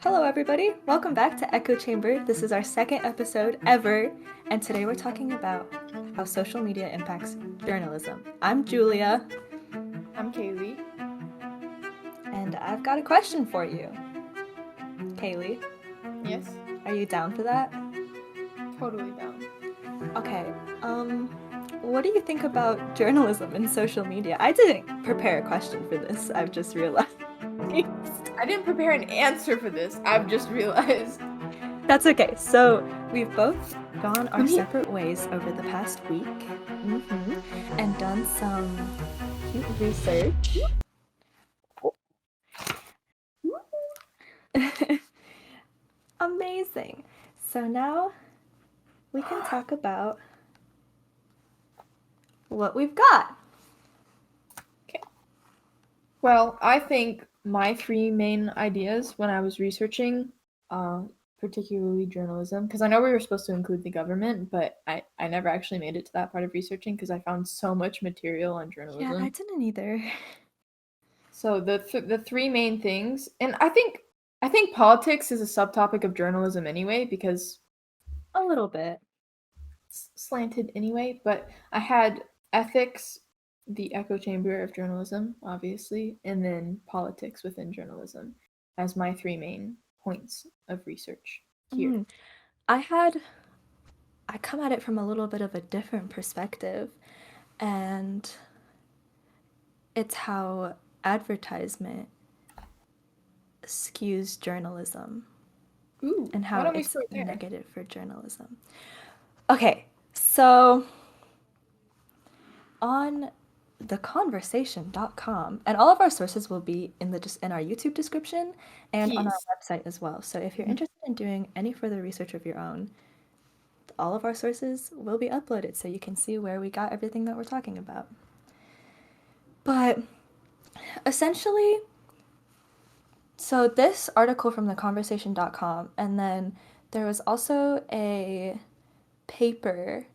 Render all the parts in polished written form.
Hello, everybody. Welcome back to Echo Chamber. This is our second episode ever, and today we're talking about how social media impacts journalism. I'm Julia, I'm Kaylee. and I've got a question for you. Kaylee, Yes, are you down for that? totally down. Okay, what do you think about journalism and social media? I didn't prepare a question for this, I've just realized. I didn't prepare an answer for this. I've just realized. That's okay. So we've both gone our Let me. separate ways over the past week and done some cute research. Amazing. So now we can talk about what we've got. Okay. Well, I think my three main ideas when I was researching, particularly journalism, because I know we were supposed to include the government, but I never actually made it to that part of researching because I found so much material on Yeah, I journalism. didn't either. So the three main things, and I think politics is a subtopic of journalism anyway because A little bit. slanted anyway, but I had ethics, the echo chamber of journalism, obviously, and then politics within journalism as my three main points of research here. Mm. I come at it from a little bit of a different perspective, and it's how advertisement skews journalism Ooh, and why how don't we it's start there? negative for journalism. Okay, so on theconversation.com, and all of our sources will be in the just in our YouTube description and on our Peace. website as well. So if you're Mhm. interested in doing any further research of your own, all of our sources will be uploaded so you can see where we got everything that we're talking about. But essentially, so this article from theconversation.com, and then there was also a paper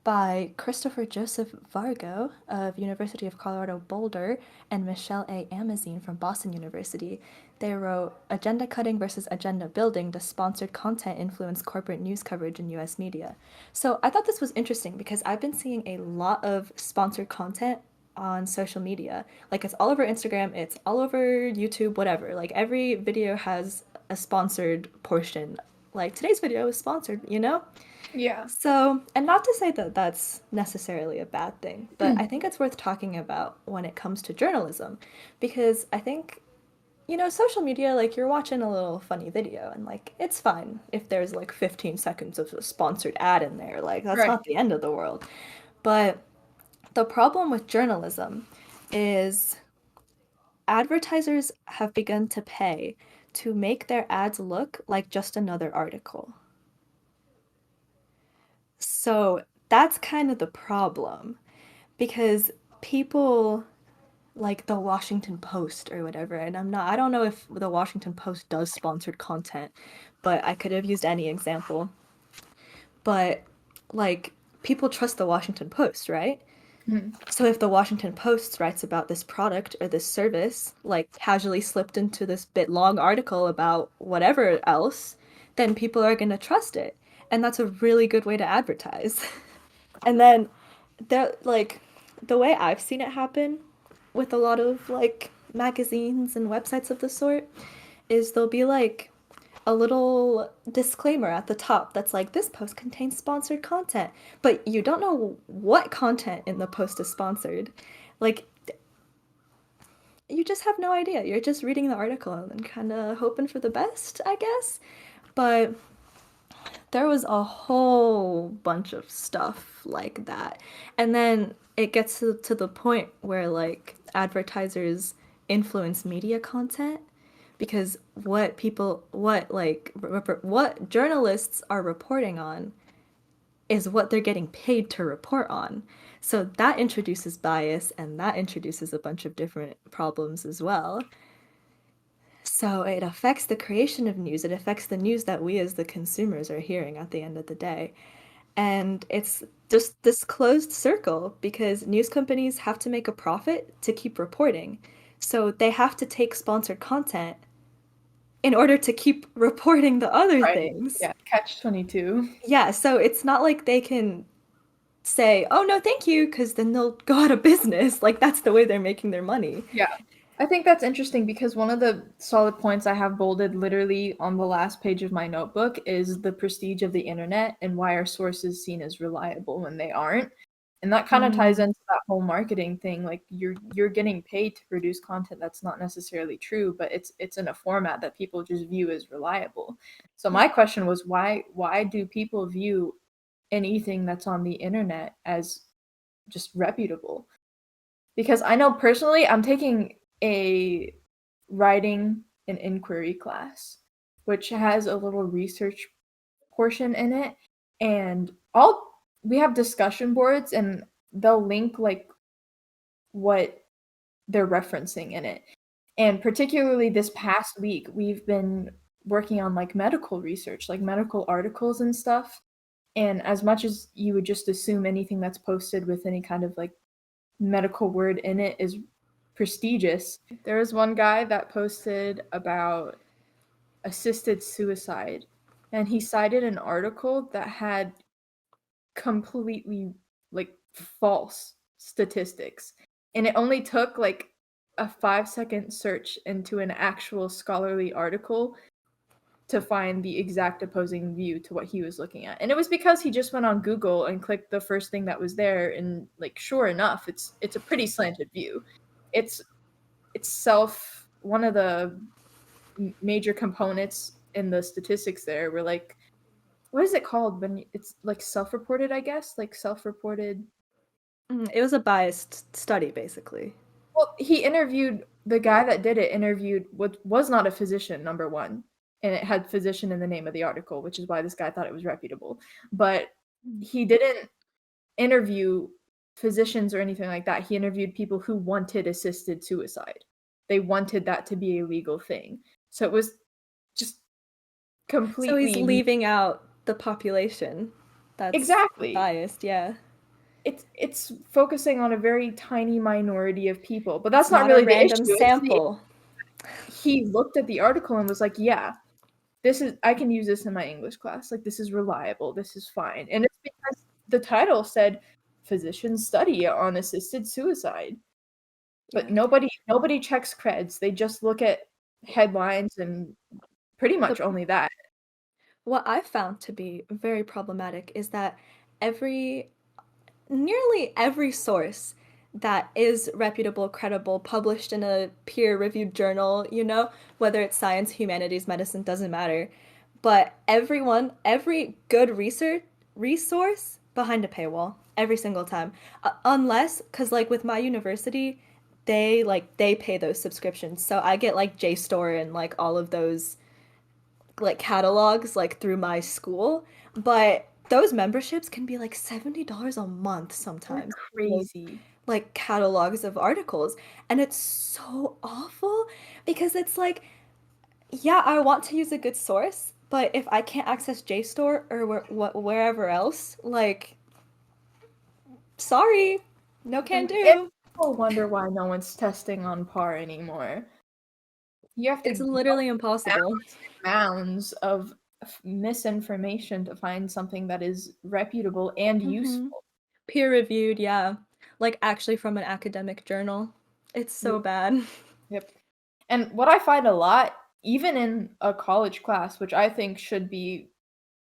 by Christopher Joseph Vargo of University of Colorado Boulder and Michelle A. Amazeen from Boston University. They wrote Agenda Cutting versus Agenda Building: Does Sponsored Content Influence Corporate News Coverage in US Media? So I thought this was interesting because I've been seeing a lot of sponsored content on social media. Like it's all over Instagram, it's all over YouTube, whatever. Like every video has a sponsored portion. Like today's video is sponsored, you know? Yeah. So, and not to say that that's necessarily a bad thing, but I think it's worth talking about when it comes to journalism because I think, social media, like you're watching a little funny video and like it's fine if there's like 15 seconds of a sponsored ad in there. Like that's Right. not the end of the world. But the problem with journalism is advertisers have begun to pay to make their ads look like just another article. So that's kind of the problem because people like the Washington Post or whatever, and I don't know if the Washington Post does sponsored content, but I could have used any example. But like people trust the Washington Post, right? Mhm. So if the Washington Post writes about this product or this service, like casually slipped into this bit long article about whatever else, then people are going to trust it. And that's a really good way to advertise. And then there like the way I've seen it happen with a lot of like magazines and websites of the sort is there'll be like a little disclaimer at the top that's like this post contains sponsored content, but you don't know what content in the post is sponsored. Like you just have no idea. You're just reading the article and kind of hoping for the best, I guess. But there was a whole bunch of stuff like that. And then it gets to the point where like advertisers influence media content because what journalists are reporting on is what they're getting paid to report on. So that introduces bias and that introduces a bunch of different problems as well. So it affects the creation of news. It affects the news that we as the consumers are hearing at the end of the day. And it's just this closed circle because news companies have to make a profit to keep reporting. So they have to take sponsored content in order to keep reporting the other Right. things. Yeah. Catch 22. Yeah, so it's not like they can say, "Oh no, thank you," because then they'll go out of business. Like that's the way they're making their money. Yeah. I think that's interesting because one of the solid points I have bolded literally on the last page of my notebook is the prestige of the internet and why are sources seen as reliable when they aren't. And that kind of ties Mm, into that whole marketing thing. Like you're getting paid to produce content that's not necessarily true, but it's in a format that people just view as reliable. So yeah. my question was why do people view anything that's on the internet as just reputable? Because I know personally I'm taking a writing and inquiry class, which has a little research portion in it. And all we have discussion boards and they'll link like what they're referencing in it. And particularly this past week, we've been working on like medical research, like medical articles and stuff. And as much as you would just assume anything that's posted with any kind of like medical word in it is prestigious. There was one guy that posted about assisted suicide, and he cited an article that had completely like false statistics. And it only took like a 5-second search into an actual scholarly article to find the exact opposing view to what he was looking at. And it was because he just went on Google and clicked the first thing that was there and like sure enough, it's a pretty slanted view. It's self one of the major components in the statistics there were like what is it called when it's like self-reported, I guess, like self-reported. It was a biased study, basically. Well, he interviewed the guy that did it interviewed what was not a physician, number one, and it had physician in the name of the article, which is why this guy thought it was reputable. But Mm. he didn't interview physicians or anything like that. He interviewed people who wanted assisted suicide. They wanted that to be a legal thing. So it was just So he's completely leaving out the population that's exactly. biased, yeah. It's focusing on a very tiny minority of people, but It's that's not not a really the issue. random It's the sample. he looked at the article and was like, "Yeah, this is I can use this in my English class. Like this is reliable. This is fine." And it's because the title said physicians study on assisted suicide. But Yeah. nobody checks creds. They just look at headlines and pretty The much only that. What I found to be very problematic is that every nearly every source that is reputable, credible, published in a peer-reviewed journal, whether it's science, humanities, medicine, doesn't matter. But every good resource behind a paywall every single time. Unless, because like with my university, they pay those subscriptions. So I get like JSTOR and like all of those like catalogs like through my school, but those memberships can be like $70 a month They're sometimes. Those, crazy. like catalogs of articles, and it's so awful because it's like, yeah, I want to use a good source, but if I can't access JSTOR or wherever else, like, sorry, no can And do. people wonder why no one's testing on par anymore. You have to It's go literally impossible. mounds and mounds of misinformation to find something that is reputable and Hmm. useful. Peer reviewed, yeah, like actually from an academic journal. It's so Yep. bad. Yep. And what I find a lot, even in a college class, which I think should be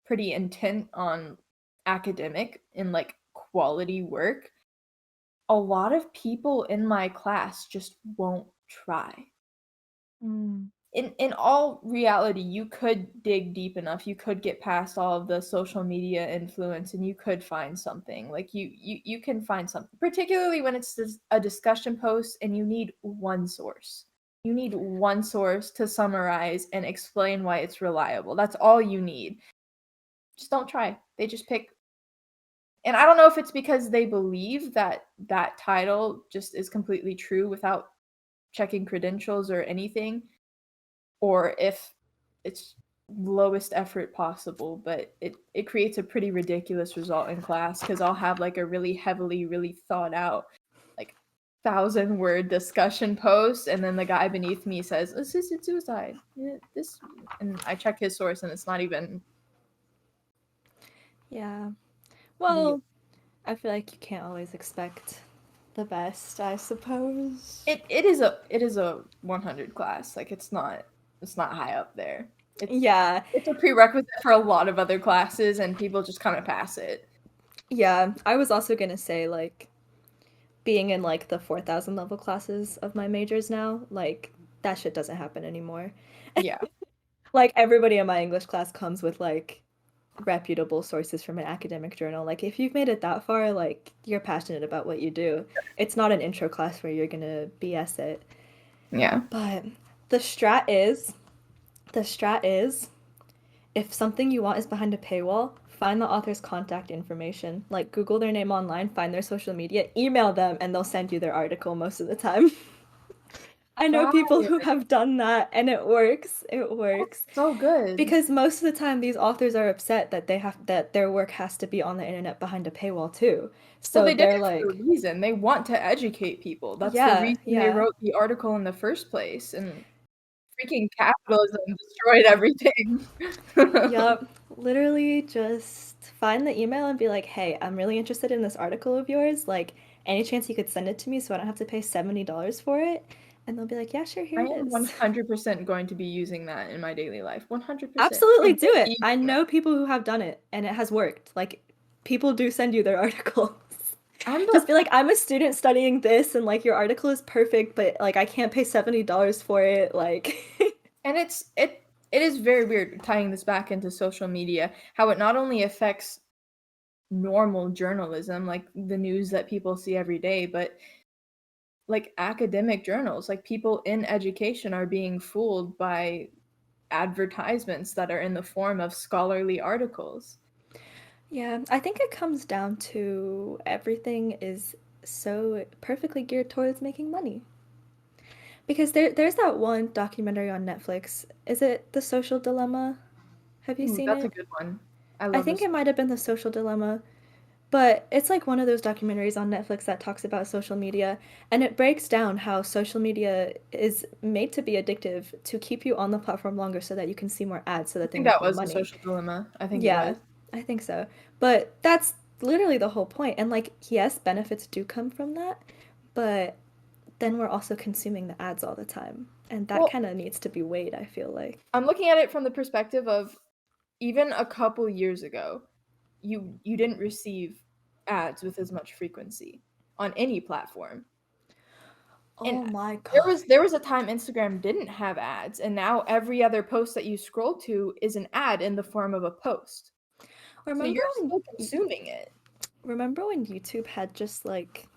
pretty intent on academic and like quality work, a lot of people in my class just won't try. Mm. In all reality, you could dig deep enough. You could get past all of the social media influence and you could find something. Like you can find something, particularly when it's a discussion post and you need one source. You need one source to summarize and explain why it's reliable. That's all you need. Just don't try. They just pick, and I don't know if it's because they believe that that title just is completely true without checking credentials or anything, or if it's lowest effort possible, but it creates a pretty ridiculous result in class because I'll have like a really heavily really thought out like 1,000 word discussion post, and then the guy beneath me says assisted suicide. Yeah, this, and I check his source, and it's not even Yeah. the. Well, I feel like you can't always expect the best, I suppose. It is a 100 class. Like it's not high up there. It's Yeah. it's a prerequisite for a lot of other classes, and people just kind of pass it. Yeah. I was also gonna say, like, being in like the 4,000 level classes of my majors now, like, that shit doesn't happen anymore. Yeah, Like, everybody in my English class comes with like reputable sources from an academic journal. Like, if you've made it that far, like, you're passionate about what you do. It's not an intro class where you're gonna BS it. yeah. But the strat is, the strat is, if something you want is behind a paywall, find the author's contact information. Like, Google their name online, find their social media, email them, and they'll send you their article most of the time. I know people who Fire. have done that and it works. It works. So good. Because most of the time these authors are upset that their work has to be on the internet behind a paywall too. Well, So they did they're it for a like, reason. They want to educate people. That's the yeah, reason they yeah. wrote the article in the first place. And freaking capitalism destroyed everything. Yup. Literally just find the email and be like, "Hey, I'm really interested in this article of yours. Like, any chance you could send it to me so I don't have to pay $70 for it?" And they'll be like, "Yeah, sure, here I it am is." 100% going to be using that in my daily life. 100%. Absolutely I'm do going to be it. I using that. know people who have done it and it has worked. Like, people do send you their articles. I'm Just the be like, I'm a student studying this, and like your article is perfect, but like I can't pay $70 for it. Like, and it is very weird tying this back into social media, how it not only affects normal journalism, like the news that people see every day, but like academic journals, like people in education are being fooled by advertisements that are in the form of scholarly articles. yeah, I think it comes down to everything is so perfectly geared towards making money. Because there's that one documentary on Netflix. Is it The Social Dilemma? Have you Ooh, seen that's a it? good one. I I love think this. it might have been The Social Dilemma. But it's like one of those documentaries on Netflix that talks about social media, and it breaks down how social media is made to be addictive to keep you on the platform longer so that you can see more ads so I that they think make that more was the money. social dilemma. I think it Yeah, was. I think so. But that's literally the whole point. And like, yes, benefits do come from that, but then we're also consuming the ads all the time. And that Well, kind of needs to be weighed, I feel like. I'm looking at it from the perspective of even a couple years ago, you didn't receive ads with as much frequency on any platform. And Oh my there God. was there was a time Instagram didn't have ads, and now every other post that you scroll to is an ad in the form of a post. So Remember you're when still consuming it. remember when YouTube had just like,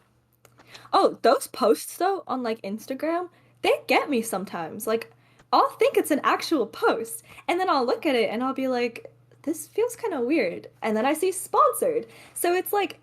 oh, those posts though on like Instagram, they get me sometimes. Like, I'll think it's an actual post, and then I'll look at it and I'll be like, this feels kind of weird. And then I see sponsored. So it's like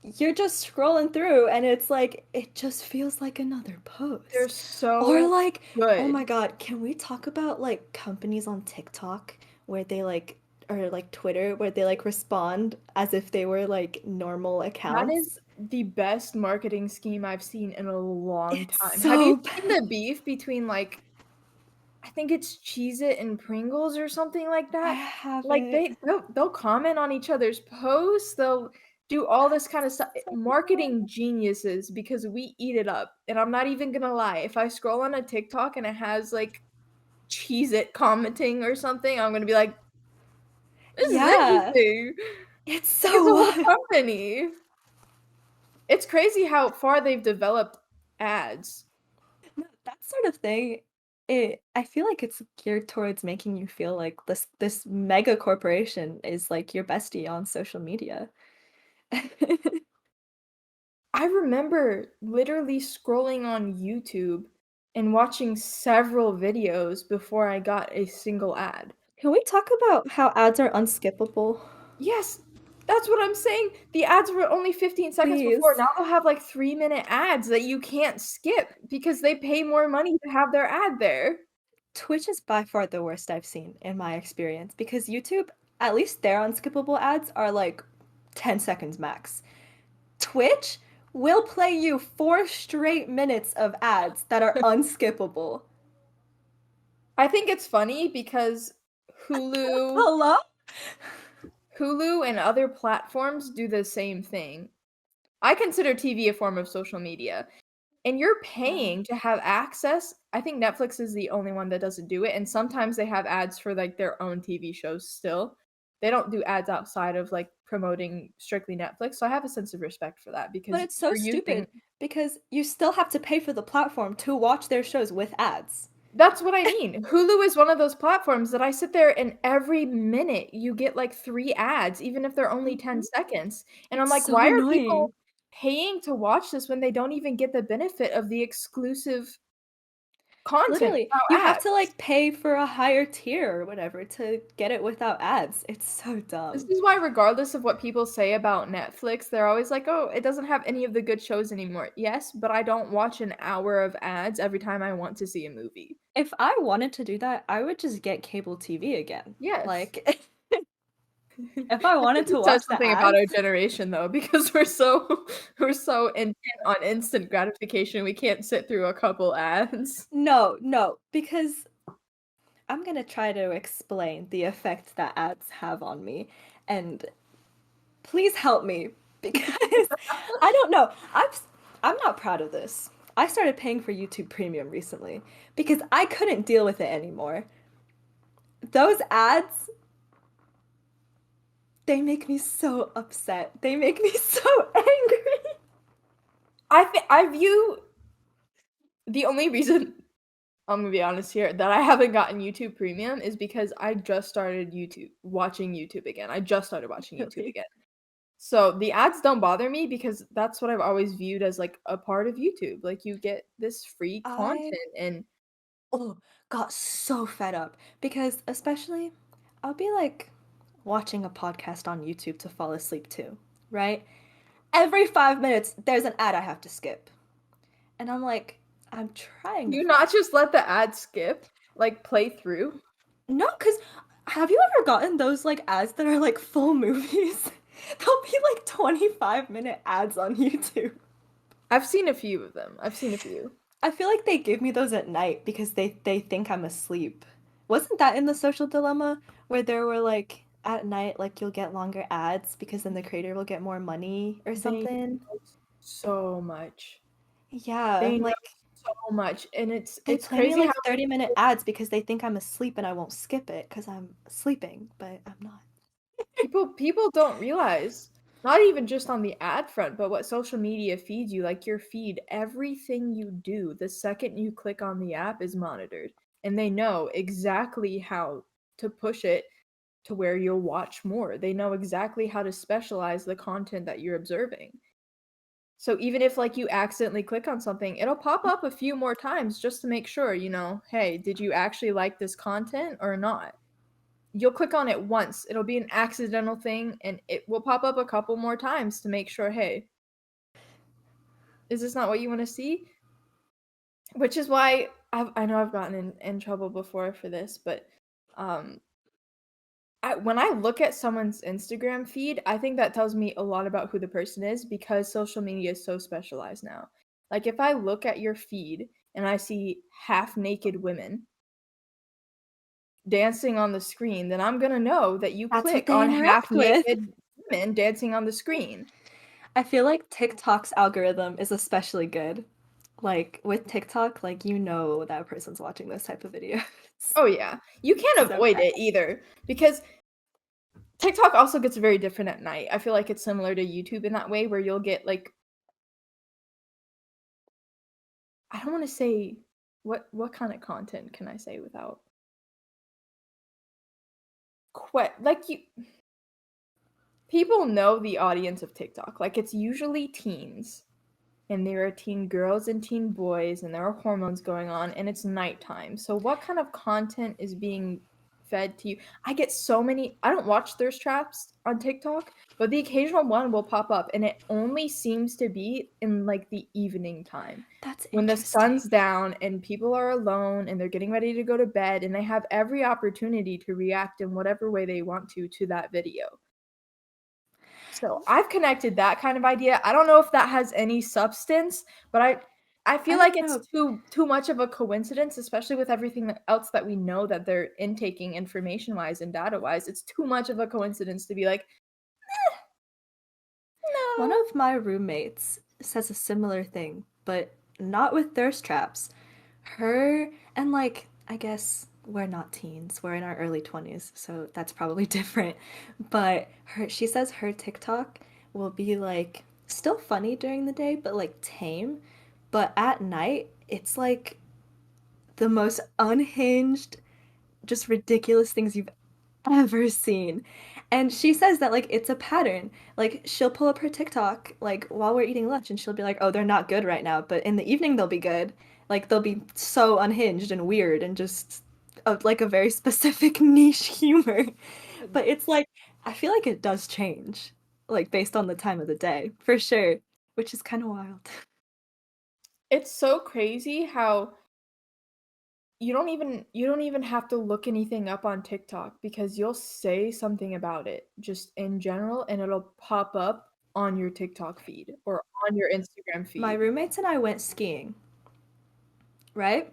you're just scrolling through and it's like it just feels like another They're post. Or so like, oh my good. God, can we talk about like companies on TikTok where they like or like Twitter where they like respond as if they were like normal That accounts? is the best marketing scheme I've seen in a long It's time. Have you so seen the beef between like I think it's Cheez It and Pringles or something like I that? Like haven't. they'll comment on each other's posts, they'll do all this kind of stuff. So Marketing geniuses because we eat it up. And I'm not even gonna lie, if I scroll on a TikTok and it has like Cheez It commenting or something, I'm gonna be like, this is yeah, interesting. it's Like it's a so whole wild. company. It's crazy how far they've developed ads. No, that sort of thing, it I feel like it's geared towards making you feel like this mega corporation is like your bestie on social media. I remember literally scrolling on YouTube and watching several videos before I got a single ad. Can we talk about how ads are unskippable? Yes, that's what I'm saying. The ads were only 15 seconds before. Please. Now they'll have like 3-minute ads that you can't skip because they pay more money to have their ad there. Twitch is by far the worst I've seen in my experience because YouTube, at least their unskippable ads are like 10 seconds max. Twitch, will play you 4 straight minutes of ads that are unskippable. I think it's funny because Hulu, Hello? Hulu and other platforms do the same thing. I consider TV a form of social media. And you're Yeah. paying to have access. I think Netflix is the only one that doesn't do it, and sometimes they have ads for, like, their own TV shows still. They don't do ads outside of, like, promoting strictly Netflix, so I have a sense of respect for that But because it's so you're using. stupid because you still have to pay for the platform to watch their shows with ads. That's what I mean. Hulu is one of those platforms that I sit there and every minute you get, like, 3 ads, even if they're only 10 Mhm. seconds, and I'm It's like, so "Why are people annoying. paying to watch this when they don't even get the benefit of the exclusive content Literally, you without have ads?" to like pay for a higher tier or whatever to get it without ads. It's so This dumb. is why regardless of what people say about Netflix, they're always like, "Oh, it doesn't have any of the good shows anymore." Yes, but I don't watch an hour of ads every time I want to see a movie. If I wanted to do that, I would just get cable TV again. Yes. Like, if I I wanted think to it says watch the something about ads, our generation though, because we're so intent on instant gratification, we can't sit through a couple ads. no, no, because I'm gonna try to explain the effect that ads have on me, and please help me because I don't know. I'm not proud of this. I started paying for YouTube Premium recently because I couldn't deal with it anymore. Those ads, they make me so upset. They make me so angry. I view the only reason I'm gonna be honest here, that I haven't gotten YouTube Premium is because I just started watching YouTube again. I just started watching YouTube Really? again. So the ads don't bother me because that's what I've always viewed as like a part of YouTube. Like you get this free I content and oh, got so fed up because especially I'll be like watching a podcast on YouTube to fall asleep to, right? Every 5 minutes there's an ad I have to skip. And I'm like, I'm trying to you not just let the ad skip, like play through. no, because have you ever gotten those like ads that are like full movies? There'll be like 25-minute ads on YouTube. I've seen a few of them. I've seen a few. I feel like they give me those at night because they think I'm asleep. Wasn't that in the social dilemma where there were like at night like you'll get longer ads because then the creator will get more money or They something? know so much. Yeah, They know like so much, and they it's play me crazy how like 30-minute ads because they think I'm asleep and I won't skip it because I'm sleeping, but I'm not. people don't realize, not even just on the ad front, but what social media feeds you, like your feed, everything you do, the second you click on the app is monitored, and they know exactly how to push it to where you'll watch more. They know exactly how to specialize the content that you're observing. So even if like you accidentally click on something, it'll pop up a few more times just to make sure, hey, did you actually like this content or not? You'll click on it once. It'll be an accidental thing and it will pop up a couple more times to make sure, hey, is this not what you want to see? Which is why I know I've gotten in trouble before for this, but um when I look at someone's Instagram feed, I think that tells me a lot about who the person is because social media is so specialized now. Like if I look at your feed and I see half naked women dancing on the screen, then I'm gonna know that you That's what click they on half interact with. naked women dancing on the screen. I feel like TikTok's algorithm is especially good. Like with TikTok, like you know that person's watching those type of videos. Oh yeah. You can't So avoid bad. it either because TikTok also gets very different at night. I feel like it's similar to YouTube in that way where you'll get like, I don't want to say what kind of content can I say without like you people know the audience of TikTok. Like it's usually teens. And there are teen girls and teen boys and there are hormones going on and it's nighttime. So what kind of content is being fed to you? I get so many. I don't watch thirst traps on TikTok, but the occasional one will pop up and it only seems to be in like the evening time. That's When the interesting. sun's down and people are alone and they're getting ready to go to bed and they have every opportunity to react in whatever way they want to that video. So I've connected that kind of idea. I don't know if that has any substance, but I I feel like don't it's know. too much of a coincidence, especially with everything else that we know that they're intaking information wise and data wise. It's too much of a coincidence to be like, One no. of my roommates says a similar thing, but not with thirst traps. Her and like I guess we're not teens. We're in our early 20s, so that's probably different. But her she says her TikTok will be like still funny during the day, but like tame. But at night, it's like the most unhinged, just ridiculous things you've ever seen. And she says that like it's a pattern. Like she'll pull up her TikTok like while we're eating lunch and she'll be like, "Oh, they're not good right now, but in the evening they'll be good." Like they'll be so unhinged and weird and just like a very specific niche humor. But it's like I feel like it does change like based on the time of the day, for sure, which is kind of wild. It's so crazy how you don't even have to look anything up on TikTok because you'll say something about it just in general and it'll pop up on your TikTok feed or on your Instagram My feed. roommates and I went skiing, right?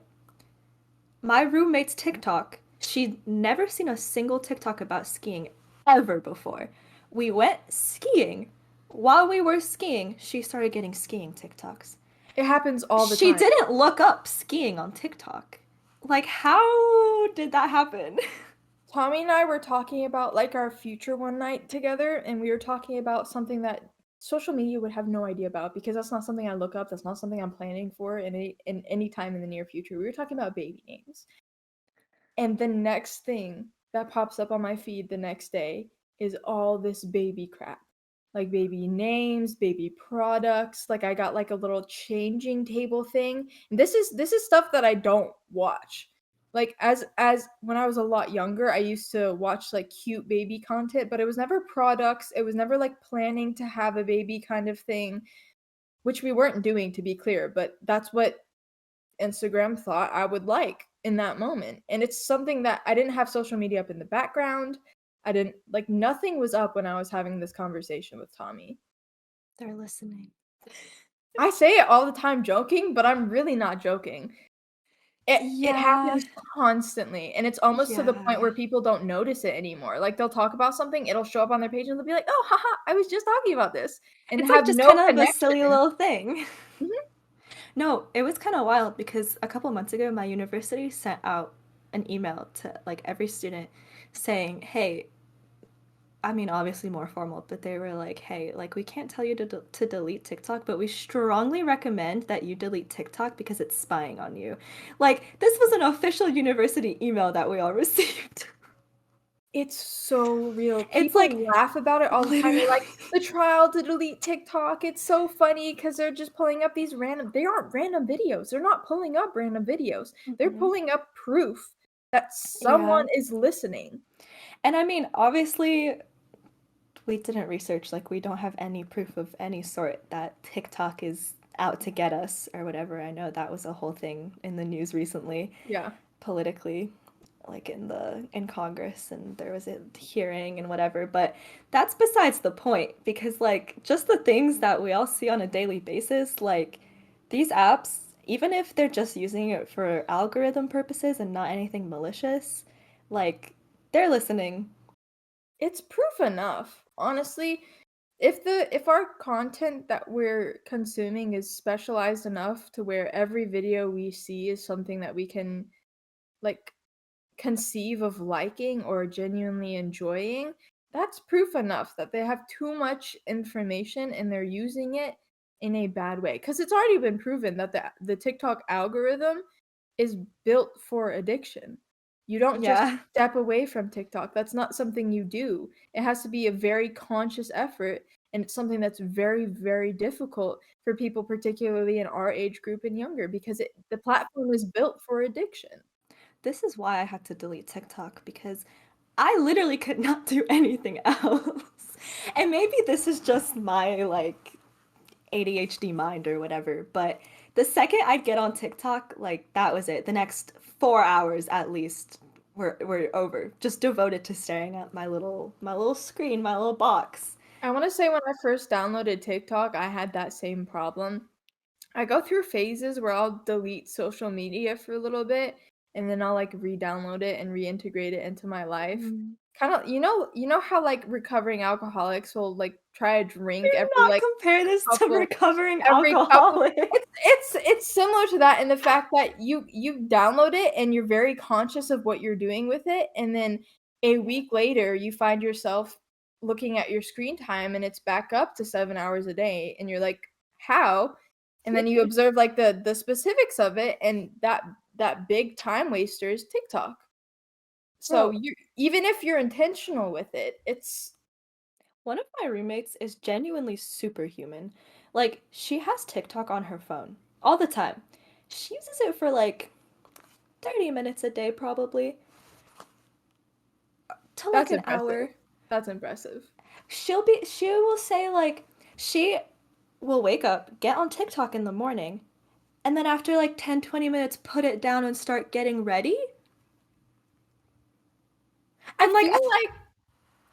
My roommate's TikTok, she'd never seen a single TikTok about skiing ever before. We went skiing. While we were skiing, she started getting skiing TikToks. It happens all the She time. didn't look up skiing on TikTok. Like, how did that happen? Tommy and I were talking about like our future one night together, and we were talking about something that social media would have no idea about because that's not something I look up. That's not something I'm planning for in any time in the near future. We were talking about baby names. And the next thing that pops up on my feed the next day is all this baby crap. Like baby names, baby products. Like I got like a little changing table thing. And this is stuff that I don't watch. Like as when I was a lot younger, I used to watch like cute baby content, but it was never products. It was never like planning to have a baby kind of thing, which we weren't doing to be clear, but that's what Instagram thought I would like in that moment. And it's something that I didn't have social media up in the background. I didn't like nothing was up when I was having this conversation with Tommy. They're listening. I say it all the time joking, but I'm really not joking. It Yeah, happens constantly and it's almost to the point yeah. where people don't notice it anymore. Like they'll talk about something, it'll show up on their page and they'll be like, "Oh, haha, I was just talking about this." And It's like have just no kind of a silly connection. little thing. Mhm. No, it was kind of wild because a couple months ago, my university sent out an email to like every student saying, "Hey, I mean, obviously more formal, but they were like, hey, like we can't tell you to delete TikTok, but we strongly recommend that you delete TikTok because it's spying on you." Like this was an official university email that we all received. It's so real. It's People like laugh about it all the time. They're literally. like, "The trial to delete TikTok, it's so funny because 'cause they're just pulling up these random" they aren't random videos. They're not pulling up random videos. They're Mhm. pulling up proof that Yeah. someone is listening. And I mean, obviously, we didn't research, like, we don't have any proof of any sort that TikTok is out to get us or whatever. I know that was a whole thing in the news recently, Yeah. politically, like in Congress, and there was a hearing and whatever. But that's besides the point because, like, just the things that we all see on a daily basis, like, these apps, even if they're just using it for algorithm purposes and not anything malicious, like, they're listening. It's proof enough. Honestly, if our content that we're consuming is specialized enough to where every video we see is something that we can like conceive of liking or genuinely enjoying, that's proof enough that they have too much information and they're using it in a bad way. Because it's already been proven that the TikTok algorithm is built for addiction. You don't just Yeah. step away from TikTok. That's not something you do. It has to be a very conscious effort. And it's something that's very, very difficult for people, particularly in our age group and younger, because the platform is built for addiction. This is why I had to delete TikTok because I literally could not do anything else. And maybe this is just my like ADHD mind or whatever, but the second I'd get on TikTok, like that was it. The next 4 hours at least were over, just devoted to staring at my little screen, my little box. I want to say when I first downloaded TikTok, I had that same problem. I go through phases where I'll delete social media for a little bit and then I'll like re-download it and reintegrate it into my life. Mm. Kind of, you know how like recovering alcoholics will like try a Do drink every not like compare this to couple recovering every couple alcoholic. it's similar to that in the fact that you download it and you're very conscious of what you're doing with it, and then a Yeah. week later you find yourself looking at your screen time and it's back up to 7 hours a day and you're like, how? And then you observe like the specifics of it, and that big time waster is TikTok. So Bro, you, even if you're intentional with it, it's one of my roommates is genuinely superhuman. Like, she has TikTok on her phone all the time. She uses it for like 30 minutes a day, probably, to like that's an impressive. hour. That's impressive. She will say, like, she will wake up, get on TikTok in the morning, and then after like 10, 20 minutes, put it down and start getting ready. I And like, feel like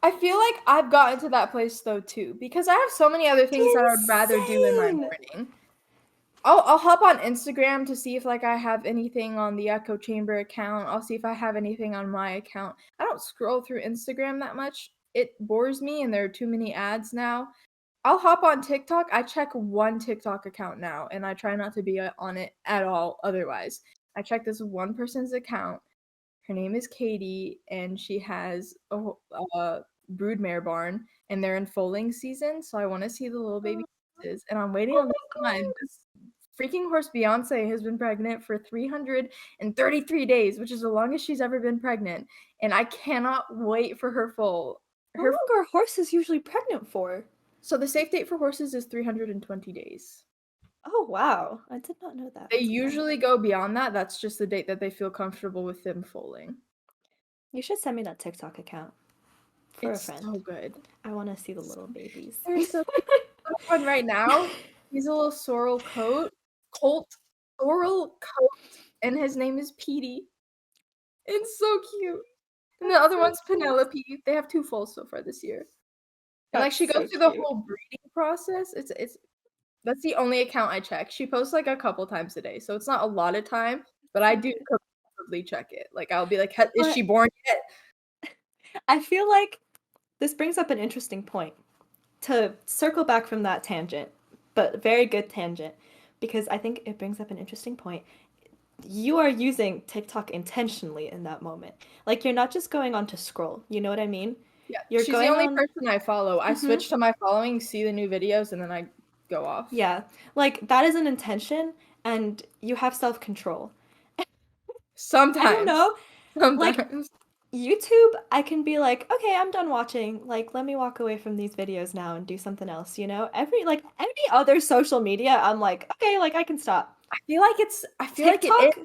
I feel like I've gotten to that place though too, because I have so many other things that I'd rather do in my insane. morning. I'll hop on Instagram to see if like I have anything on the echo chamber account. I'll see if I have anything on my account. I don't scroll through Instagram that much. It bores me and there are too many ads now. I'll hop on TikTok. I check one TikTok account now and I try not to be on it at all otherwise. I check this one person's account. Her name is Katie, and she has a broodmare barn, and they're in foaling season. So I want to see the little baby horses, and I'm waiting Oh on my this one. God. This freaking horse Beyonce has been pregnant for 333 days, which is the longest she's ever been pregnant, and I cannot wait for her foal. How Her long are horses usually pregnant for? So the safe date for horses is 320 days. Oh, wow. I did not know that. They That's fun. usually go beyond that. That's just the date that they feel comfortable with them foaling. You should send me that TikTok account for a It's friend. so good. I want to see the little babies. They're so cute. One right now, he's a little sorrel coat, and his name is Petey. It's so cute. And the That's other so one's cute. Penelope. They have two foals so far this year. And like That's she goes so through the cute. whole breeding process. It's That's the only account I check. She posts like a couple times a day, so it's not a lot of time, but I So do cute. compulsively check it. Like I'll be like, "Is But she born yet?" I feel like this brings up an interesting point. To circle back from that tangent, but very good tangent, because I think it brings up an interesting point. You are using TikTok intentionally in that moment. Like you're not just going on to scroll. You know what I mean? Yeah, You're she's the going only on. person I follow. I Hmm. switch to my following, see the new videos, and then I go off. Yeah, like that is an intention, and you have self-control. I don't Sometimes. know. Like Sometimes. YouTube, I can be like, okay, I'm done watching. Like, let me walk away from these videos now and do something else, you know? Every other social media, I'm like, okay, like I can stop. I feel like it is TikTok,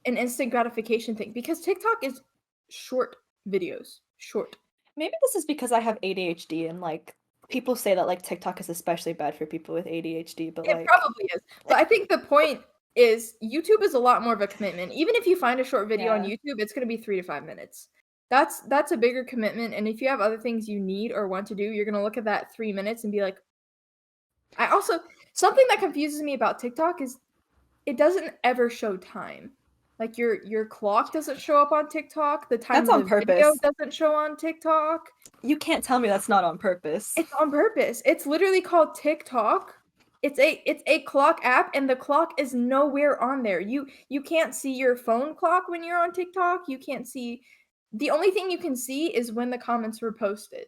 an instant gratification thing because TikTok is short videos. Short. maybe this is because I have ADHD and like people say that like TikTok is especially bad for people with ADHD, but It like, probably is. But I think the point is YouTube is a lot more of a commitment. Even if you find a short video on yeah. YouTube, it's going to be 3 to 5 minutes. That's a bigger commitment, and if you have other things you need or want to do, you're going to look at that 3 minutes and be like, I also something that confuses me about TikTok is it doesn't ever show time. Like your clock doesn't show up on TikTok, the time That's of on the video purpose. doesn't show on TikTok. You can't tell me that's not on purpose. It's on purpose. It's literally called TikTok. It's a clock app and the clock is nowhere on there. You can't see your phone clock when you're on TikTok. You can't see The only thing you can see is when the comments were posted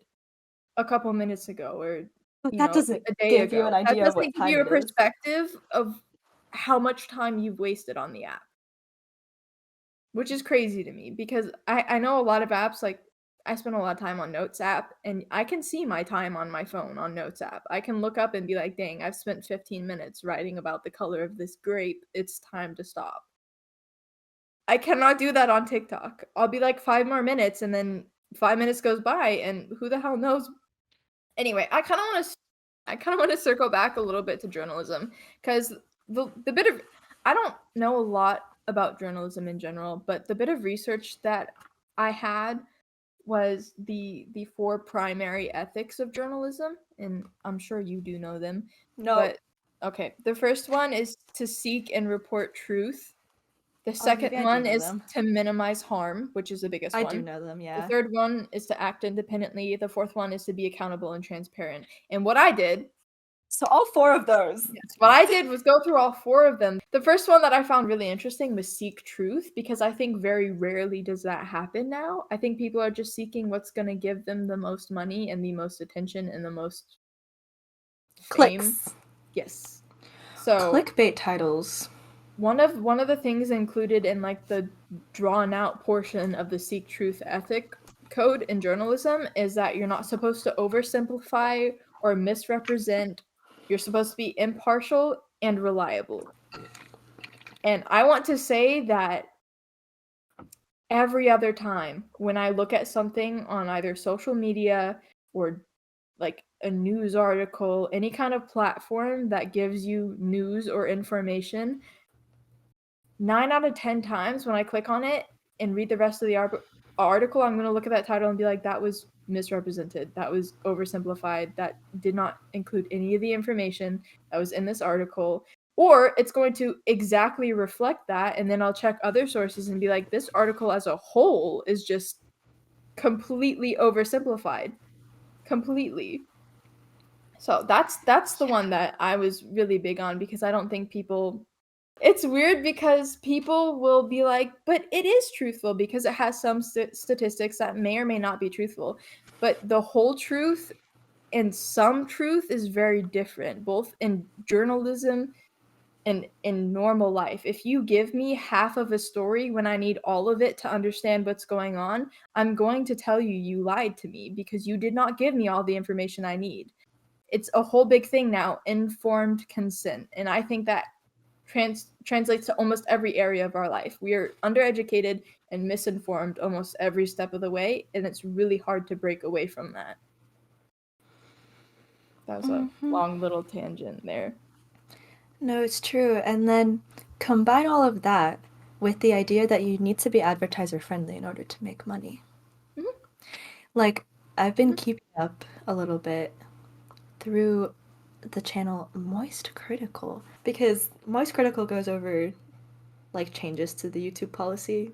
a couple minutes ago or But that doesn't a day give you an ago. That idea of what doesn't give time you a it is. perspective of how much time you've wasted on the app, which is crazy to me because I know a lot of apps like I spend a lot of time on Notes app and I can see my time on my phone on Notes app. I can look up and be like, dang, I've spent 15 minutes writing about the color of this grape. It's time to stop. I cannot do that on TikTok. I'll be like 5 more minutes and then 5 minutes goes by and who the hell knows. Anyway, I kind of want to circle back a little bit to journalism because the bit of I don't know a lot about journalism in general, but the bit of research that I had was the four primary ethics of journalism, and I'm sure you do know them. No. But okay, the first one is to seek and report truth. The Oh, second maybe I do one know is them. to minimize harm, which is the biggest I do one. know them, The yeah. third one is to act independently. The fourth one is to be accountable and transparent. And what I did, So all four of those. yes, what I did was go through all four of them. The first one that I found really interesting was seek truth, because I think very rarely does that happen now. I think people are just seeking what's going to give them the most money and the most attention and the most fame. Clicks. Yes. So Clickbait titles. one of the things included in like the drawn out portion of the seek truth ethic code in journalism is that you're not supposed to oversimplify or misrepresent. You're supposed to be impartial and reliable. And I want to say that every other time when I look at something on either social media or like a news article, any kind of platform that gives you news or information, 9 out of 10 times when I click on it and read the rest of the article, I'm going to look at that title and be like, that was misrepresented. That was oversimplified. That did not include any of the information that was in this article. Or it's going to exactly reflect that. And then I'll check other sources and be like, this article as a whole is just completely oversimplified. Completely. So that's the one that I was really big on, because I don't think people, it's weird because people will be like, but it is truthful because it has some statistics that may or may not be truthful. But the whole truth and some truth is very different, both in journalism and in normal life. If you give me half of a story when I need all of it to understand what's going on, I'm going to tell you you lied to me because you did not give me all the information I need. It's a whole big thing now, informed consent. And I think that translates to almost every area of our life. We are undereducated and misinformed almost every step of the way, and it's really hard to break away from that. That was a Hmm. long little tangent there. No, it's true. And then combine all of that with the idea that you need to be advertiser friendly in order to make money. Mhm, Like, I've been mhm. keeping up a little bit through the channel Moist Critical because Moist Critical goes over like changes to the YouTube policy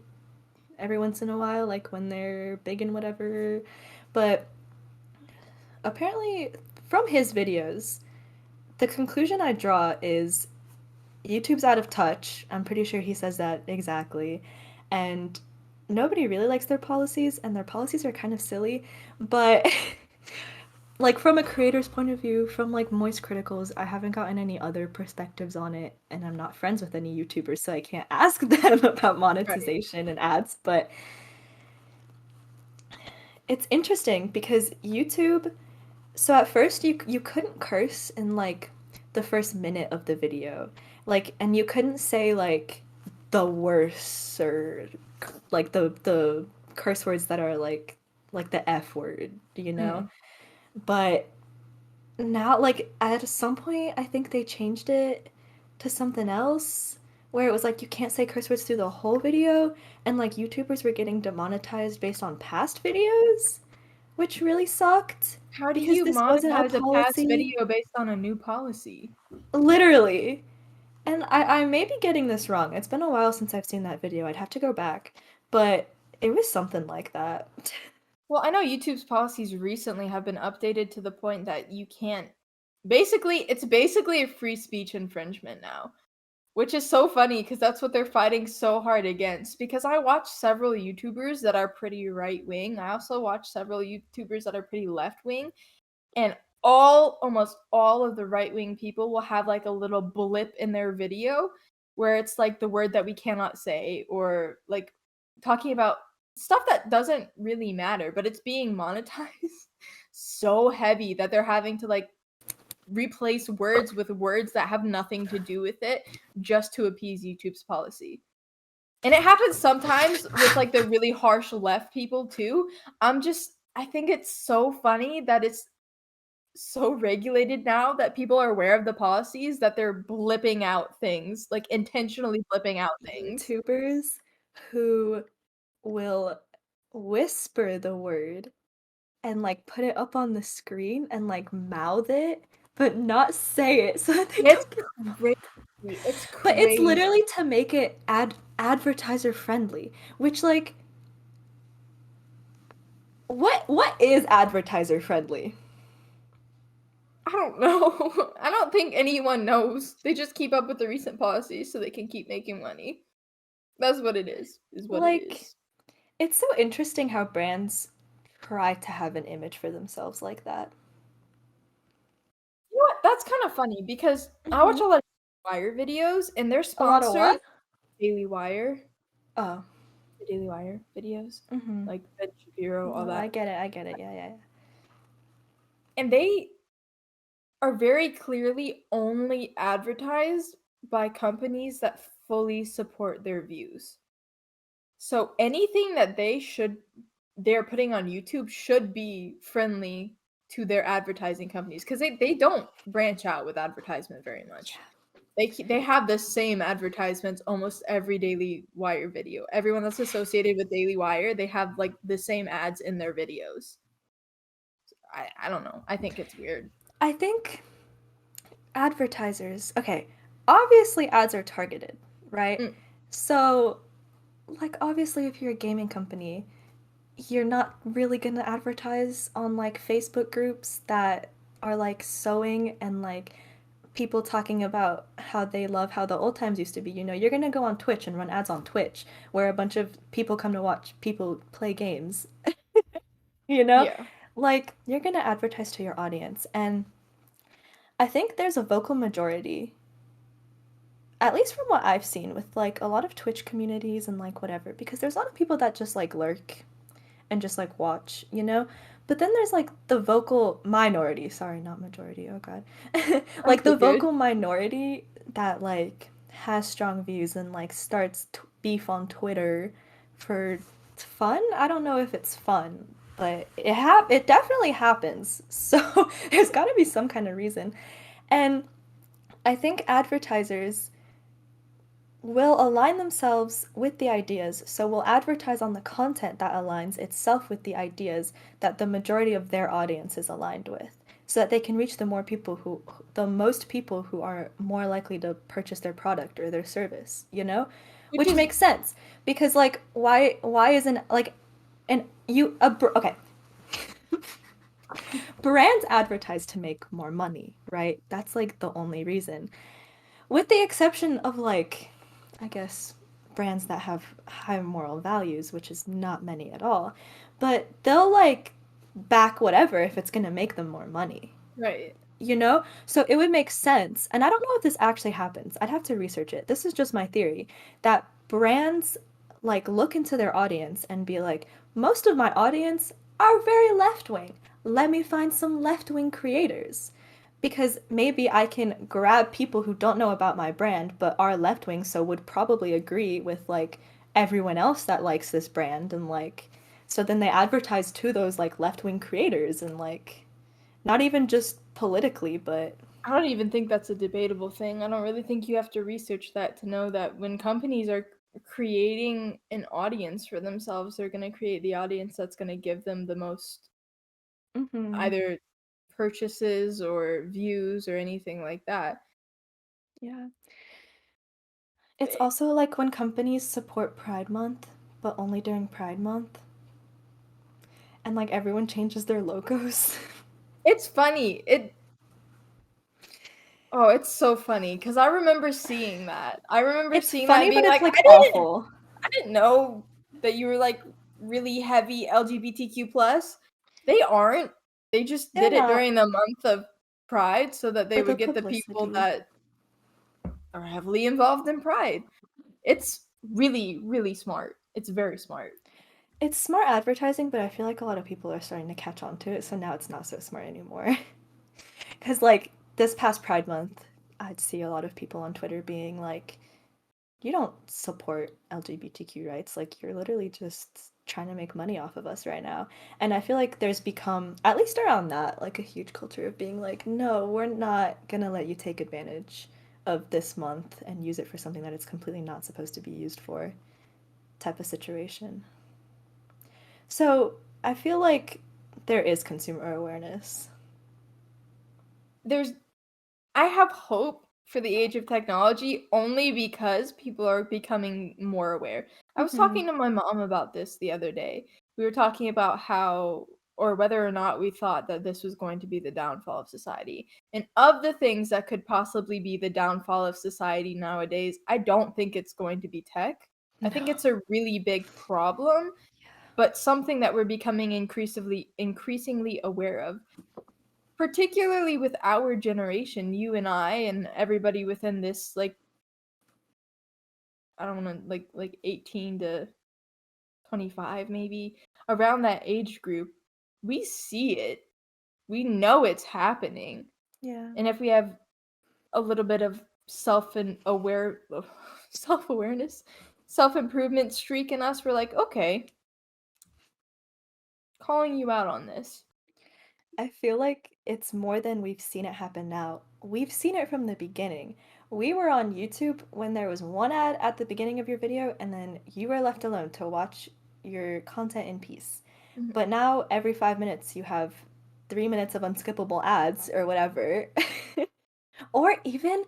every once in a while, like when they're big and whatever. But apparently, from his videos, the conclusion I draw is YouTube's out of touch. I'm pretty sure he says that exactly. And nobody really likes their policies, and their policies are kind of silly. But like from a creator's point of view, from like Moist Criticals, I haven't gotten any other perspectives on it, and I'm not friends with any YouTubers, so I can't ask them about Right. monetization and ads. But it's interesting because YouTube. So at first you couldn't curse in like the first minute of the video, like, and you couldn't say like the worst or like the curse words that are like the F word, you know? Mm. But now, like, at some point, I think they changed it to something else where it was like you can't say curse words through the whole video, and like YouTubers were getting demonetized based on past videos, which really sucked How do because you this wasn't a monetize a past policy. video based on a new policy? Literally. And I may be getting this wrong. It's been a while since I've seen that video. I'd have to go back. But it was something like that. Well, I know YouTube's policies recently have been updated to the point that you can't. Basically, it's basically a free speech infringement now. Which is so funny because that's what they're fighting so hard against. Because I watch several YouTubers that are pretty right wing. I also watch several YouTubers that are pretty left wing. And almost all of the right wing people will have like a little blip in their video where it's like the word that we cannot say, or like talking about stuff that doesn't really matter, but it's being monetized so heavy that they're having to like replace words with words that have nothing to do with it just to appease YouTube's policy. And it happens sometimes with like the really harsh left people too. I think it's so funny that it's so regulated now that people are aware of the policies that they're blipping out things, like intentionally blipping out things. YouTubers who will whisper the word and like put it up on the screen and like mouth it, but not say it so that they It's don't get. crazy. It's But it's crazy. literally to make it advertiser friendly, which like what is advertiser friendly? I don't know. I don't think anyone knows. They just keep up with the recent policies so they can keep making money. That's what it is what it Like is. it's so interesting how brands try to have an image for themselves like that. You know what? That's kind of funny because I watch Hmm. a lot of Wire videos and their A lot of sponsors, what? Daily Wire, Oh. the Daily Wire videos, Hmm. like Ben Shapiro, all No, I that. get it. I get it. Yeah, yeah, And they are very clearly only advertised by companies that fully support their views. So anything that they're putting on YouTube should be friendly to their advertising companies because they don't branch out with advertisement very much. yeah. They have the same advertisements almost every Daily Wire video. Everyone that's associated with Daily Wire, they have like the same ads in their videos. I don't know. I think it's weird. I think advertisers, okay, obviously ads are targeted, right? Mm, So, like, obviously, if you're a gaming company, you're not really gonna advertise on like Facebook groups that are like sewing and like people talking about how they love how the old times used to be. You know, you're gonna go on Twitch and run ads on Twitch where a bunch of people come to watch people play games, you know? yeah. Like, you're gonna advertise to your audience. And I think there's a vocal majority, at least from what I've seen with like a lot of Twitch communities and like whatever, because there's a lot of people that just like lurk and just like watch, you know? But then there's like the vocal minority, sorry, not majority, oh god. Like Okay, the good. vocal minority that like has strong views and like starts beef on Twitter for fun. I don't know if it's fun, but it definitely happens. So there's got to be some kind of reason. And I think advertisers will align themselves with the ideas, so will advertise on the content that aligns itself with the ideas that the majority of their audience is aligned with, so that they can reach the most people who are more likely to purchase their product or their service, you know? Which Which is makes sense because like why isn't like and you okay, brands advertise to make more money, right? That's like the only reason. With the exception of like, I guess, brands that have high moral values, which is not many at all, but they'll like back whatever if it's gonna make them more money, right. you know? So it would make sense, and I don't know if this actually happens. I'd have to research it. This is just my theory that brands like look into their audience and be like, most of my audience are very left wing. Let me find some left wing creators. Because maybe I can grab people who don't know about my brand but are left wing, so would probably agree with like everyone else that likes this brand and like so then they advertise to those like left wing creators and like not even just politically, but I don't even think that's a debatable thing. I don't really think you have to research that to know that when companies are creating an audience for themselves, they're going to create the audience that's going to give them the most mm-hmm. either purchases or views or anything like that. Yeah. It's Eh, also like when companies support Pride Month, but only during Pride Month, and like everyone changes their logos. It's funny. It's so funny because I remember seeing that. I remember It's seeing that and funny, being but it's like, like awful. I didn't know that you were like really heavy LGBTQ plus. They aren't. They just They're did it not during the month of Pride so that they for the would get the people publicity. that are heavily involved in Pride. It's really, really smart. It's very smart. It's smart advertising, but I feel like a lot of people are starting to catch on to it, so now it's not so smart anymore. Because, like, this past Pride Month, I'd see a lot of people on Twitter being like, you don't support LGBTQ rights. Like, you're literally just trying to make money off of us right now. And I feel like there's become, at least around that, like a huge culture of being like, no, we're not gonna let you take advantage of this month and use it for something that it's completely not supposed to be used for type of situation. So I feel like there is consumer awareness. There's I have hope for the age of technology only because people are becoming more aware. I was Hmm. talking to my mom about this the other day. We were talking about how or whether or not we thought that this was going to be the downfall of society. And of the things that could possibly be the downfall of society nowadays, I don't think it's going to be tech. I No. think it's a really big problem, but something that we're becoming increasingly aware of, particularly with our generation, you and I and everybody within this, like, I don't want to, like 18 to 25 maybe, around that age group. We see it. We know it's happening. Yeah. And if we have a little bit of self and aware self-awareness, self-improvement streak in us, we're like, okay, calling you out on this. I feel like it's more than we've seen it happen now. We've seen it from the beginning. We were on YouTube when there was one ad at the beginning of your video, and then you were left alone to watch your content in peace. Mhm. But now, every 5 minutes, you have 3 minutes of unskippable ads or whatever. Or even,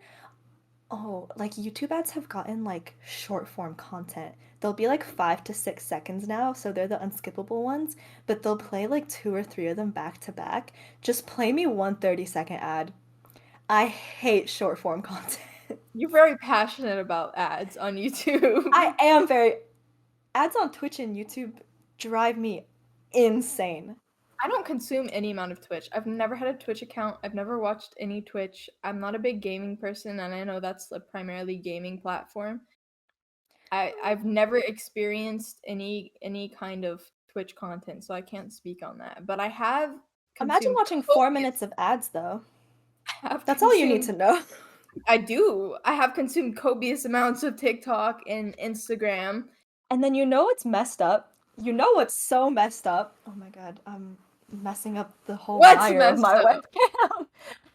oh, like YouTube ads have gotten like short form content. They'll be like 5 to 6 seconds now, so they're the unskippable ones, but they'll play like two or three of them back to back. Just play me one 30-second ad. I hate short form content. You're very passionate about ads on I YouTube. am very. Ads on Twitch and YouTube drive me insane. I don't consume any amount of Twitch. I've never had a Twitch account. I've never watched any Twitch. I'm not a big gaming person, and I know that's a primarily gaming platform. I've never experienced any kind of Twitch content, so I can't speak on that. But I have Imagine consumed watching four copious. minutes of ads, though. I have That's all you need to consumed. know. I do. I have consumed copious amounts of TikTok and Instagram. And then you know what's messed up? You know what's so messed up? Oh my god, I'm messing up the whole What's wire of messed my up? webcam.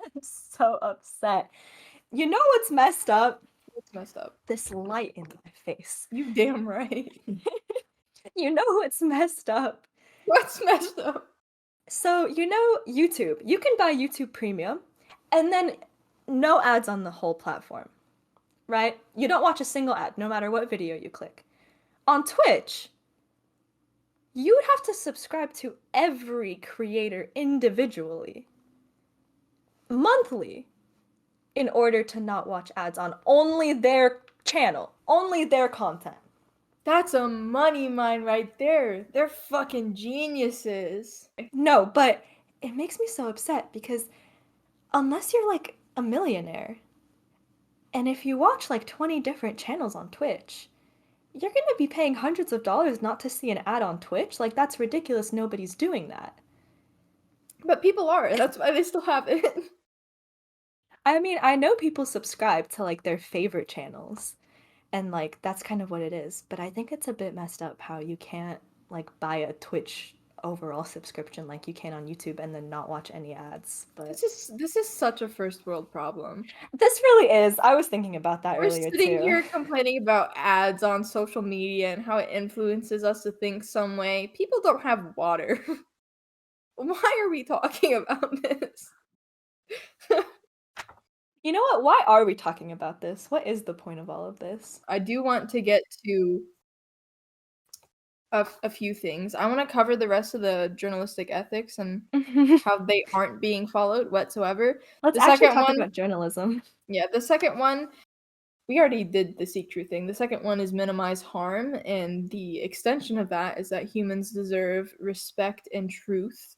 I'm so upset. You know what's messed up? What's messed up? This light in my face. You damn right. You know what's messed up? What's messed up? So, you know YouTube. You can buy YouTube Premium and then no ads on the whole platform, right? You don't watch a single ad no matter what video you click. On Twitch, you would have to subscribe to every creator individually, monthly, in order to not watch ads on only their channel, only their content. That's a money mine right there. They're fucking geniuses. No, but it makes me so upset because unless you're like a millionaire, and if you watch like 20 different channels on Twitch, you're gonna be paying hundreds of dollars not to see an ad on Twitch. Like, that's ridiculous. Nobody's doing that. But people are, and that's why they still have it. I mean, I know people subscribe to like their favorite channels, and like that's kind of what it is. But I think it's a bit messed up how you can't like buy a Twitch overall subscription like you can on YouTube and then not watch any ads. But This is such a first world problem. this really is. I was thinking about that We're earlier sitting too. here complaining about ads on social media and how it influences us to think some way. People don't have water. Why are we talking about this? You know what? Why are we talking about this? What is the point of all of this? I do want to get to a few things. I want to cover the rest of the journalistic ethics and how they aren't being followed whatsoever. Let's The actually second talk one, about journalism. yeah, the second one, we already did the seek truth thing. The second one is minimize harm, and the extension of that is that humans deserve respect and truth.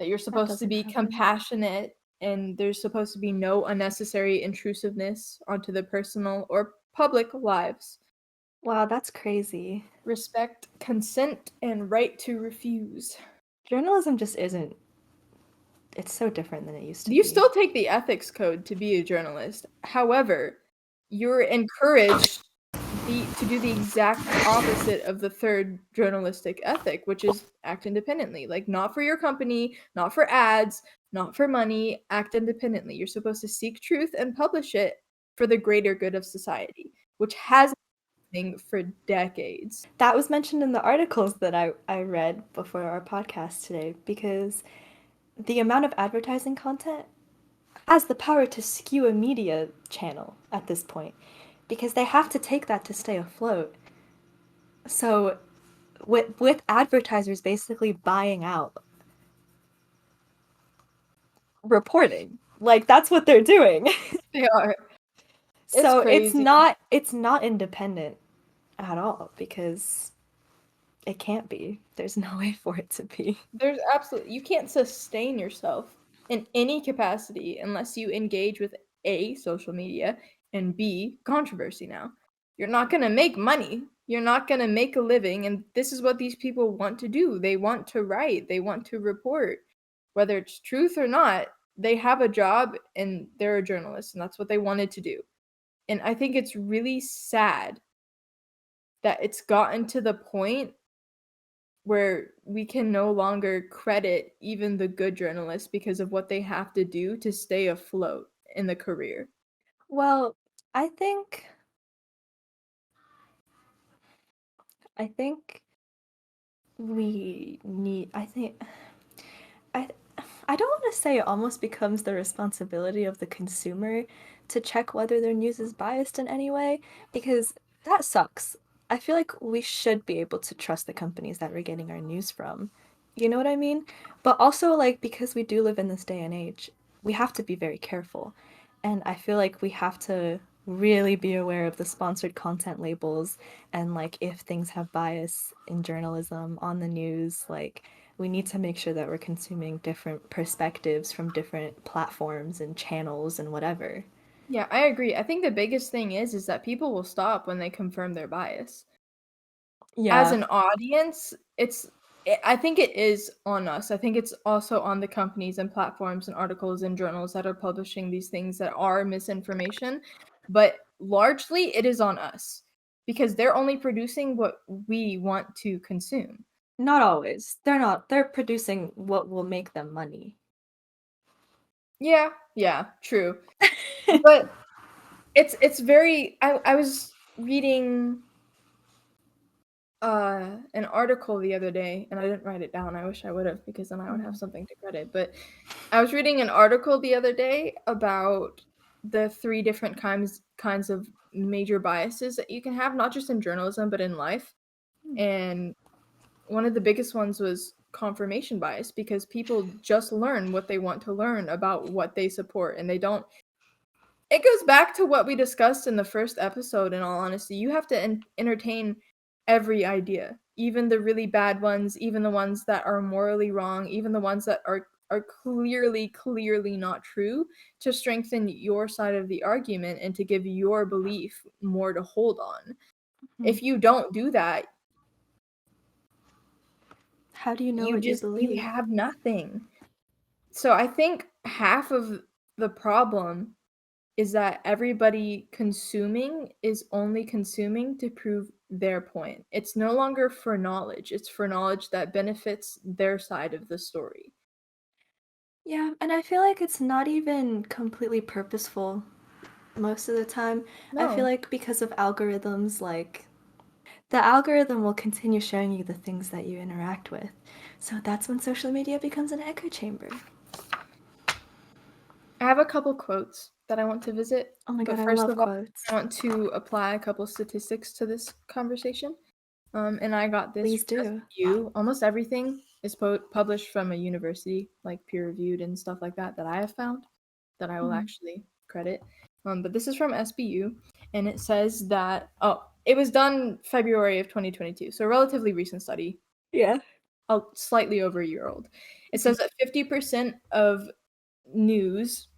That you're That supposed to doesn't be cover. compassionate, and there's supposed to be no unnecessary intrusiveness onto the personal or public lives. Wow, that's crazy. Respect, consent, and right to refuse. Journalism just isn't, it's so different than it used to You be. still take the ethics code to be a journalist. However, you're encouraged to do the exact opposite of the third journalistic ethic, which is act independently. Like, not for your company, not for ads, not for money, act independently. You're supposed to seek truth and publish it for the greater good of society, which has thing for decades. That was mentioned in the articles that I read before our podcast today because the amount of advertising content has the power to skew a media channel at this point because they have to take that to stay afloat. So with advertisers basically buying out reporting, like that's what they're doing. They are. It's So crazy. it's not independent at all because it can't be. There's no way for it to be. There's absolutely you can't sustain yourself in any capacity unless you engage with A, social media, and B, controversy now. You're not going to make money. You're not going to make a living, and this is what these people want to do. They want to write, they want to report. Whether it's truth or not, they have a job and they're a journalist, and that's what they wanted to do. And I think it's really sad that it's gotten to the point where we can no longer credit even the good journalists because of what they have to do to stay afloat in the career. Well, I think I think we need I think I I don't want to say it almost becomes the responsibility of the consumer to check whether their news is biased in any way because that sucks. I feel like we should be able to trust the companies that we're getting our news from. You know what I mean? But also like because we do live in this day and age, we have to be very careful. And I feel like we have to really be aware of the sponsored content labels and like if things have bias in journalism on the news, like we need to make sure that we're consuming different perspectives from different platforms and channels and whatever. Yeah, I agree. I think the biggest thing is that people will stop when they confirm their bias. As Yeah, an audience, I think it is on us. I think it's also on the companies and platforms and articles and journals that are publishing these things that are misinformation, but largely it is on us because they're only producing what we want to consume. not always. They're not. They're producing what will make them money. Yeah, yeah, true. But it's very I was reading an article the other day and I didn't write it down. I wish I would have because then I would have Mm. something to credit. But I was reading an article the other day about the three different kinds of major biases that you can have, not just in journalism but in life. And one of the biggest ones was confirmation bias because people just learn what they want to learn about what they support and they don't it goes back to what we discussed in the first episode, in all honesty. You have to entertain every idea, even the really bad ones, even the ones that are morally wrong, even the ones that are clearly not true, to strengthen your side of the argument and to give your belief more to hold on. Mhm. If you don't do that, How do you know what you you believe? have nothing. So I think half of the problem is that everybody consuming is only consuming to prove their point. It's no longer for knowledge, it's for knowledge that benefits their side of the story. Yeah, and I feel like it's not even completely purposeful most of the time. I feel No. like because of algorithms, like the algorithm will continue showing you the things that you interact with. So that's when social media becomes an echo chamber. I have a couple quotes that I want to visit, Oh my god, but I first love of all, quotes. I want to apply a couple statistics to this conversation. And I got this Please from do. SBU. Almost everything is published from a university, like peer reviewed and stuff like that, that I have found that I will Hmm. actually credit. But this is from SBU, and it says that, oh, it was done February of 2022, so a relatively recent study, Yeah. slightly over a year old. It says that 50% of news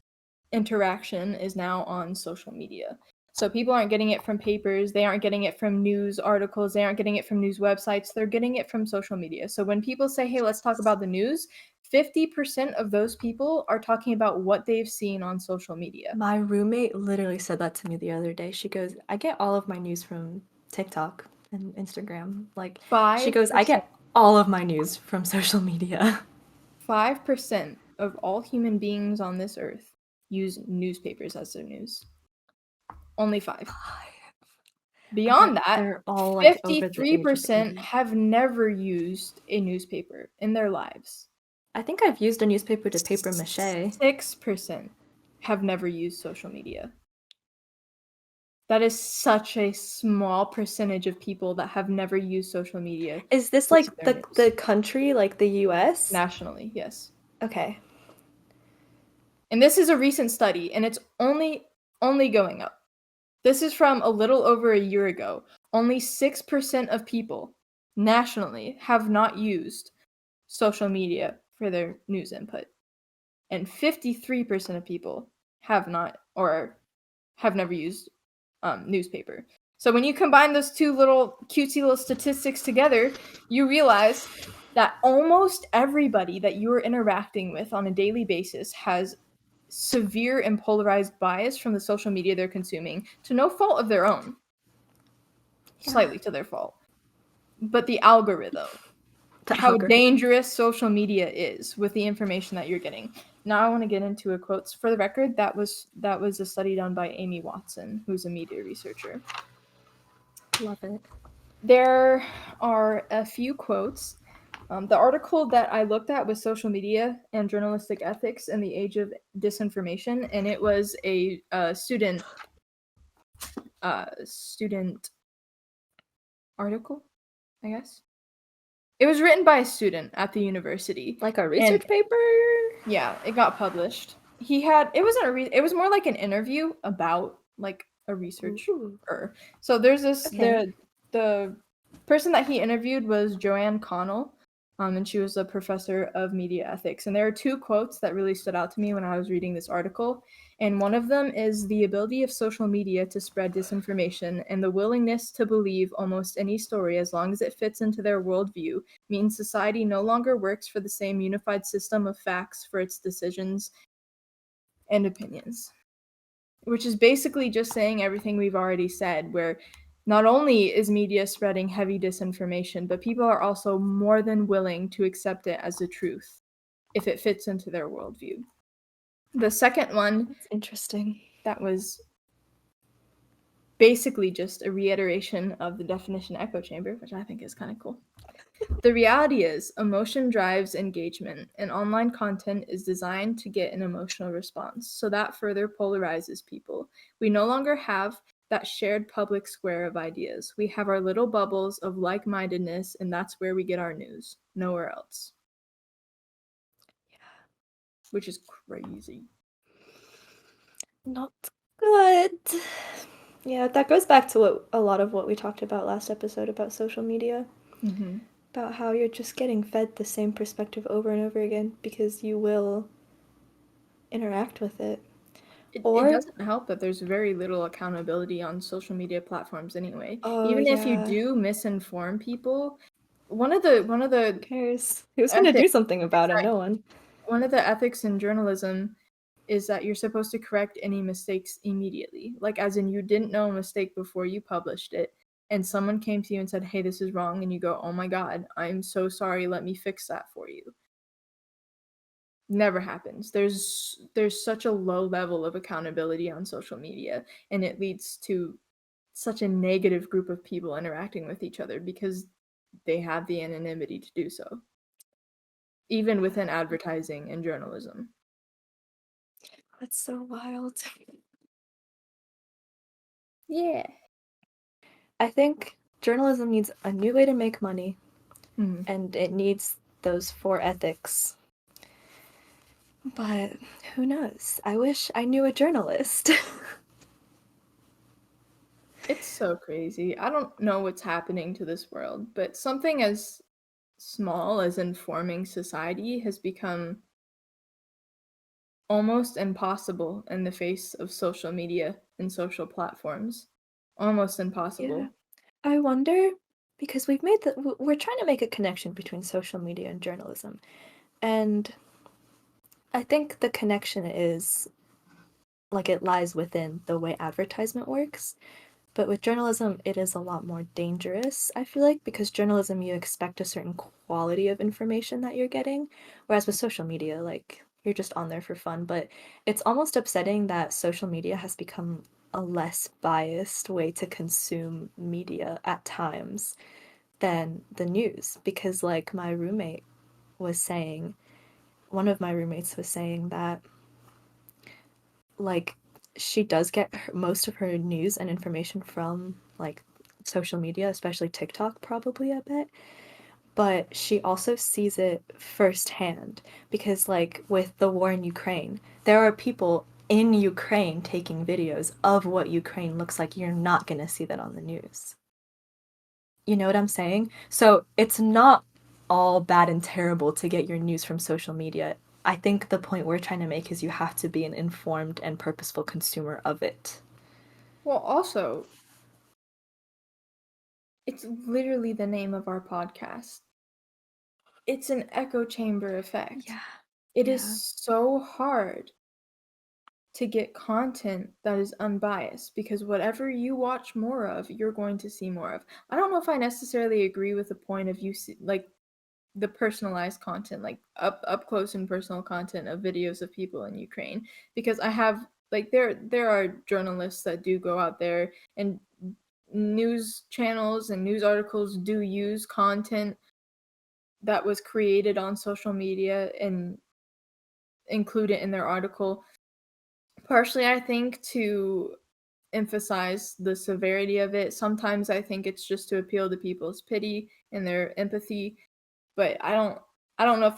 interaction is now on social media. So people aren't getting it from papers, they aren't getting it from news articles, they aren't getting it from news websites, they're getting it from social media. So when people say, "Hey, let's talk about the news," 50% of those people are talking about what they've seen on social media. My roommate literally said that to me the other day. She goes, I get all of my news from TikTok and Instagram. Like, she goes, I 5% get all of my news from social media. 5% of all human beings on this earth use newspapers as their news. Only 5. I bet Beyond that, they're all like over the age of 53% 80. have never used a newspaper in their lives. I think I've used a newspaper to paper mache. 6% have never used social media. That is such a small percentage of people that have never used social media Is this to like get their the news. country, like the US? Nationally, yes. Okay. And this is a recent study, and it's only going up. This is from a little over a year ago. Only 6% of people nationally have not used social media for their news input. And 53% of people have not or have never used newspaper. So when you combine those two little cutesy little statistics together, you realize that almost everybody that you are interacting with on a daily basis has severe and polarized bias from the social media they're consuming to no fault of their own, Yeah. slightly to their fault. But the algorithm, The how algorithm. dangerous social media is with the information that you're getting. Now I want to get into a quote. For the record, that was a study done by Amy Watson, who's a media researcher. Love it. There are a few quotes. The article that I looked at was social media and journalistic ethics in the age of disinformation, and it was a student article, I guess. It was written by a student at the university, Like a and research paper? yeah, it got published. It was more like an interview about like a Ooh. researcher. So there's this Okay. the person that he interviewed was Joanne Connell, and she was a professor of media ethics. And there are two quotes that really stood out to me when I was reading this article. And one of them is the ability of social media to spread disinformation and the willingness to believe almost any story as long as it fits into their worldview means society no longer works for the same unified system of facts for its decisions and opinions. Which is basically just saying everything we've already said, where not only is media spreading heavy disinformation, but people are also more than willing to accept it as the truth if it fits into their worldview. The second one That's interesting. that was basically just a reiteration of the definition echo chamber, which I think is kind of cool. The reality is, emotion drives engagement, and online content is designed to get an emotional response, so that further polarizes people. We no longer have that shared public square of ideas. We have our little bubbles of like mindedness, and that's where we get our news, nowhere else. Which is crazy. Not good. Yeah, that goes back to what a lot of what we talked about last episode about social media, Mm-hmm. about how you're just getting fed the same perspective over and over again because you will interact with it. It Or, doesn't help that there's very little accountability on social media platforms anyway. oh Even if you yeah, do misinform people, one of the who cares? Who's gonna do ethics something is about it? that No one. one of the ethics in journalism is that you're supposed to correct any mistakes immediately. Like, as in, you didn't know a mistake before you published it, and someone came to you and said, "Hey, this is wrong," and you go, "Oh my God, I'm so sorry. Let me fix that for you." Never happens. There's such a low level of accountability on social media, and it leads to such a negative group of people interacting with each other because they have the anonymity to do so, even within advertising and journalism. That's so wild. Yeah. I think journalism needs a new way to make money, Mhm. and it needs those four ethics. But who knows? I wish I knew a journalist. It's so crazy. I don't know what's happening to this world, but something as small as informing society has become almost impossible in the face of social media and social platforms. Almost Yeah. impossible. I wonder because we're trying to make a connection between social media and journalism. And I think the connection is like it lies within the way advertisement works. But with journalism, it is a lot more dangerous, I feel like, because journalism, you expect a certain quality of information that you're getting. Whereas with social media, like, you're just on there for fun. But it's almost upsetting that social media has become a less biased way to consume media at times than the news because like was saying one of my roommates was saying that like she does get most of her news and information from like social media, especially TikTok probably a bit, but she also sees it firsthand because like with the war in Ukraine, there are people in Ukraine taking videos of what Ukraine looks like. You're not going to see that on the news. You know what I'm saying? So it's not all bad and terrible to get your news from social media. I think the point we're trying to make is you have to be an informed and purposeful consumer of it. Well, also, it's literally the name of our podcast. It's an echo chamber effect. Yeah. It is Yeah. so hard to get content that is unbiased because whatever you watch more of, you're going to see more of. I don't know if I necessarily agree with the point of you see, like the personalized content, like up close and personal content of videos of people in Ukraine, because I have like there are journalists that do go out there, and news channels and news articles do use content that was created on social media and include it in their article. Partially, I think, to emphasize the severity of it. Sometimes I think it's just to appeal to people's pity and their empathy, but I don't know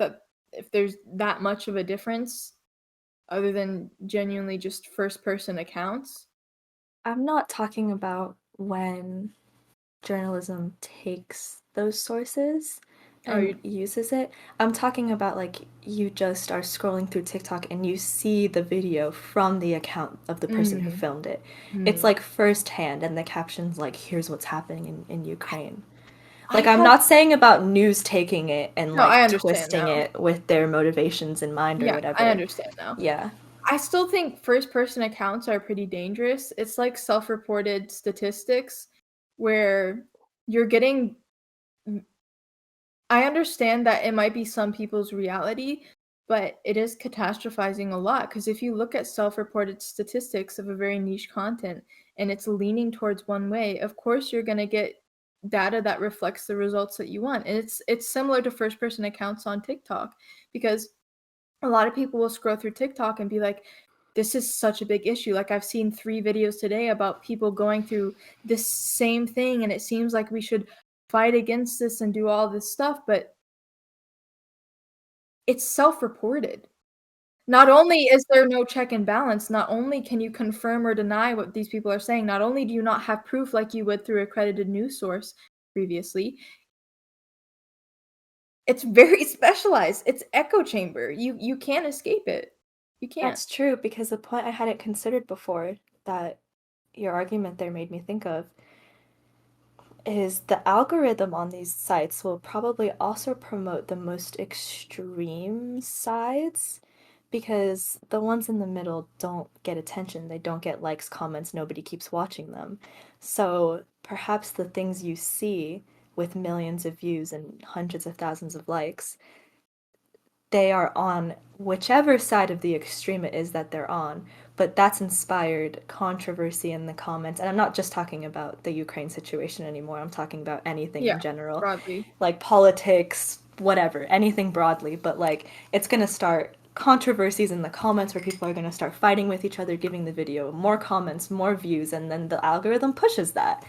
if there's that much of a difference other than genuinely just first person accounts. I'm not talking about when journalism takes those sources Oh, and you uses it. I'm talking about like you just are scrolling through TikTok and you see the video from the account of the person who mm, filmed it. It's mm. like firsthand, and the caption's like, here's what's happening in Ukraine. I Like, I'm have not saying about news taking it and no, I like understand twisting now. it with their motivations in mind or Yeah, I whatever. understand now. Yeah. I still think first person accounts are pretty dangerous. It's like self reported statistics where you're getting. I understand that it might be some people's reality, but it is catastrophizing a lot because if you look at self reported statistics of a very niche content and it's leaning towards one way, of course you're going to get data that reflects the results that you want. And it's similar to first person accounts on TikTok because a lot of people will scroll through TikTok and be like, this is such a big issue. Like, I've seen 3 videos today about people going through this same thing, and it seems like we should fight against this and do all this stuff, but it's self reported. Not only is there no check and balance, not only can you confirm or deny what these people are saying, not only do you not have proof like you would through a accredited news source previously, it's very specialized. It's echo chamber. You can't escape it. You can't. That's true because the point I hadn't considered before that your argument there made me think of is the algorithm on these sites will probably also promote the most extreme sides because the ones in the middle don't get attention. They don't get likes, comments, nobody keeps watching them. So perhaps the things you see with millions of views and hundreds of thousands of likes, they are on whichever side of the extreme it is that they're on, but that's inspired controversy in the comments. And I'm not just talking about the Ukraine situation anymore, I'm talking about anything Yeah, in general, broadly. like politics, whatever, anything broadly. But like, it's gonna start controversies in the comments where people are gonna start fighting with each other, giving the video more comments, more views, and then the algorithm pushes that.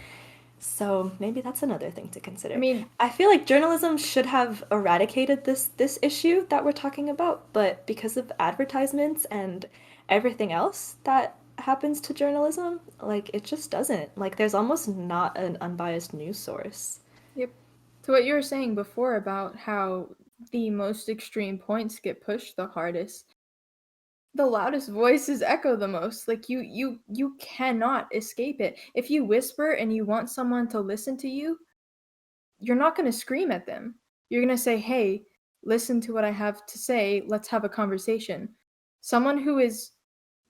So maybe that's another thing to I consider. mean, I feel like journalism should have eradicated this issue that we're talking about, but because of advertisements and everything else that happens to journalism, like it just doesn't. Like there's almost not an unbiased news source. yep. To what you were saying before about how the most extreme points get pushed the hardest, the loudest voices echo the most. Like you cannot escape it. If you whisper and you want someone to listen to you, you're not going to scream at them. You're going to say, "Hey, listen to what I have to say. Let's have a conversation." Someone who is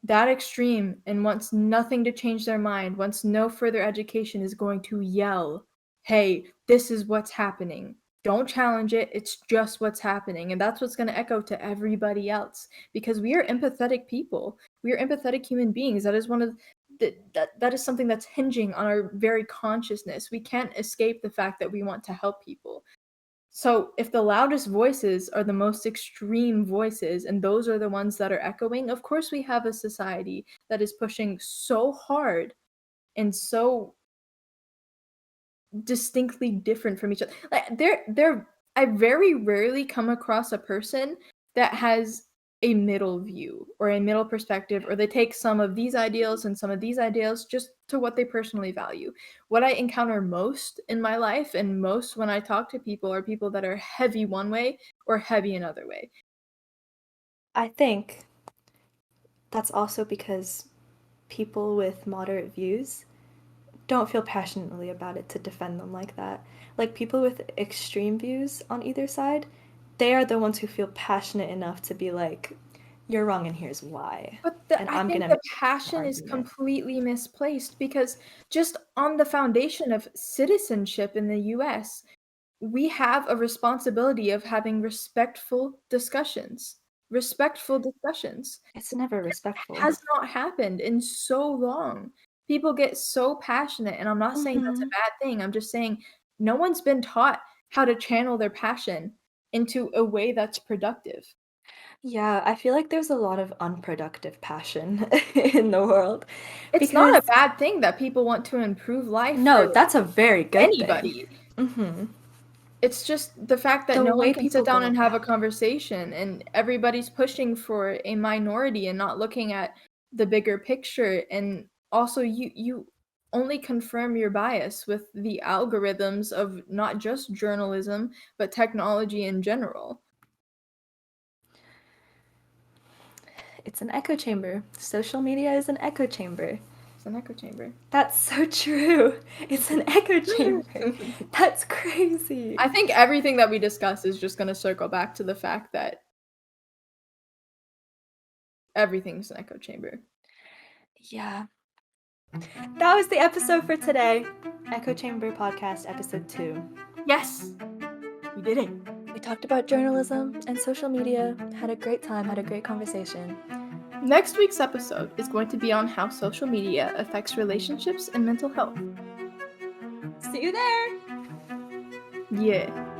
that extreme and wants nothing to change their mind, wants no further education, is going to yell, "Hey, this is what's happening. Don't challenge it. It's just what's happening." And that's what's going to echo to everybody else because we are empathetic people. We are empathetic human beings. That is one of that is something that's hinging on our very consciousness. We can't escape the fact that we want to help people. So if the loudest voices are the most extreme voices and those are the ones that are echoing, of course we have a society that is pushing so hard and so distinctly different from each other. Like I very rarely come across a person that has a middle view or a middle perspective, or they take some of these ideals and some of these ideals just to what they personally value. What I encounter most in my life and most when I talk to people are people that are heavy one way or heavy another way. I think that's also because people with moderate views don't feel passionately about it to defend them like that. Like people with extreme views on either side, they are the ones who feel passionate enough to be like, you're wrong and here's why. But And I I'm think gonna the make an passion is argument. completely misplaced because just on the foundation of citizenship in the US, we have a responsibility of having respectful discussions. Respectful discussions. It's never respectful. Has not happened in so long. People get so passionate, and I'm not saying that's a Mm-hmm. bad thing. I'm just saying no one's been taught how to channel their passion into a way that's productive. Yeah, I feel like there's a lot of unproductive passion in the world It's not a because bad thing that people want to improve life for no, that's a very good thing. anybody. Mm-hmm. It's just the fact that The no one way can sit people down go and have a about it. conversation and everybody's pushing for a minority and not looking at the bigger picture. And also you only confirm your bias with the algorithms of not just journalism but technology in general. It's an echo chamber. Social media is an echo chamber. It's an echo chamber. That's so true. It's an echo chamber. That's crazy. I think everything that we discuss is just going to circle back to the fact that everything's an echo chamber. Yeah. That was the episode for today. Echo Chamber Podcast, Episode 2. Yes, we did it. We talked about journalism and social media, had a great time, had a great conversation. Next week's episode is going to be on how social media affects relationships and mental health. See you there! Yeah.